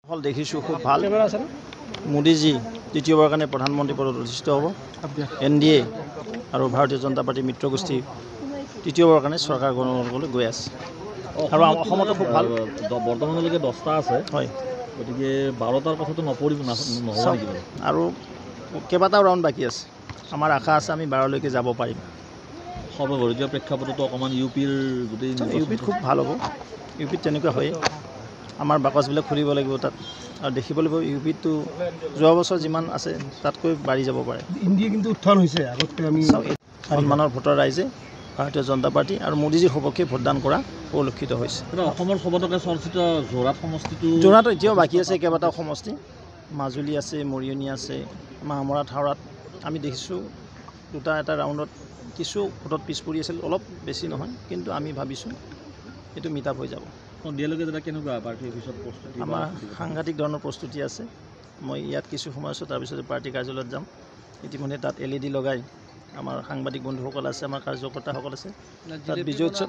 ফল দেখিছোঁ খুব ভাল। মোদীজী দ্বিতীয়বাৰৰ কাৰণে প্ৰধানমন্ত্ৰী পদত অধিষ্ঠিত হ'ব। NDA আৰু ভাৰতীয় জনতা পাৰ্টীৰ মিত্ৰগোষ্ঠী তৃতীয়বাৰৰ কাৰণে চৰকাৰ গঠন গৈ আছে আৰু অসমতো খুব ভাল। বৰ্তমানলৈকে 10টা আছে, হয়, গতিকে 12টাৰ কথাটো নপৰিব নহ'ব নেকি? আৰু কেইবাটাও ৰাউণ্ড বাকী আছে। আমাৰ আশা আছে আমি 12লৈকে যাব পাৰিম। সৰ্বভাৰতীয় প্ৰেক্ষাপটতো অকণমান ইউপিৰ গোটেই ইউপিত খুব ভাল হ'ব। ইউপিত তেনেকুৱা হয়, আমাৰ বাকচবিলাক খুলিব লাগিব তাত আৰু দেখিব লাগিব ইউপিতটো যোৱা বছৰ যিমান আছে তাতকৈ বাঢ়ি যাব পাৰে। ইণ্ডিয়া কিন্তু উত্থান হৈছে আগতকৈ আমি সন্মানৰ ভোটৰ ৰাইজে ভাৰতীয় জনতা পাৰ্টি আৰু মোদীজীৰ সপক্ষে ভোটদান কৰা পৰিলক্ষিত হৈছে। অসমৰ সবতকে চৰ্চিত যোৰহাট সমষ্টিটো এতিয়াও বাকী আছে কেইবাটাও সমষ্টি। মাজুলী আছে, মৰিয়নি আছে, মাহমৰা থাওৰাত আমি দেখিছোঁ এটা ৰাউণ্ডত কিছু ভোটত পিছ পৰি আছিল, অলপ বেছি নহয়, কিন্তু আমি ভাবিছোঁ এইটো মিট আপ হৈ যাব। সন্ধিয়ালৈকে দাদা কেনেকুৱা পাৰ্টি অফিচত প্ৰস্তুতি? আমাৰ সাংঘাতিক ধৰণৰ প্ৰস্তুতি আছে। মই ইয়াত কিছু সময় আছোঁ, তাৰপিছত পাৰ্টি কাৰ্যালয়ত যাম। ইতিমধ্যে তাত LED লগাই আমাৰ সাংবাদিক বন্ধুসকল আছে, আমাৰ কাৰ্যকৰ্তাসকল আছে। তাত বিজয় উৎসৱ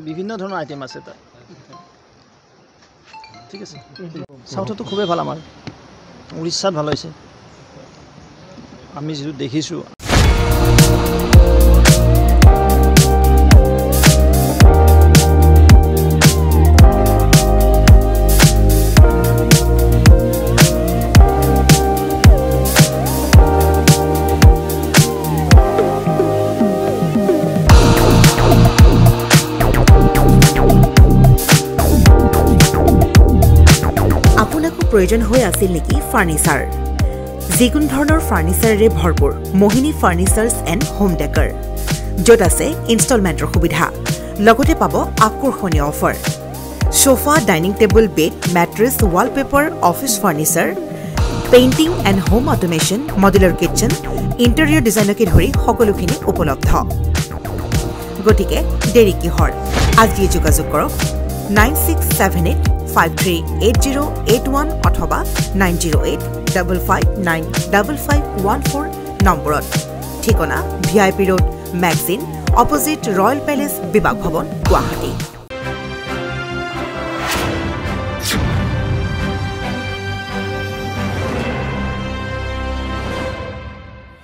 বিভিন্ন ধৰণৰ আইটেম আছে তাত। ঠিক আছে, চাউথতো খুবেই ভাল। আমাৰ উৰিষ্যাত ভাল হৈছে আমি যিটো দেখিছোঁ। প্ৰয়োজন হৈ আছিল নেকি ফাৰ্নিচাৰ? যিকোনো ধৰণৰ ফাৰ্নিচাৰেৰে ভৰপূৰ মোহিনী ফাৰ্নিচাৰ্ছ এণ্ড হোম ডেকাৰ, য'ত আছে ইনষ্টলমেণ্টৰ সুবিধা, লগতে পাব আকৰ্ষণীয় offer. Sofa, dining table, bed, mattress, wallpaper, office furniture, painting and home automation, modular kitchen, interior ডিজাইনকে ধৰি সকলোখিনি উপলব্ধ। গতিকে দেৰি কিহৰ? আজিয়ে যোগাযোগ কৰক 9678538081 অথবা 9085595514 নম্বৰত। ঠিকনা VIP road, magazine, opposite royal palace, বিভাগ ভৱন, গুৱাহাটী।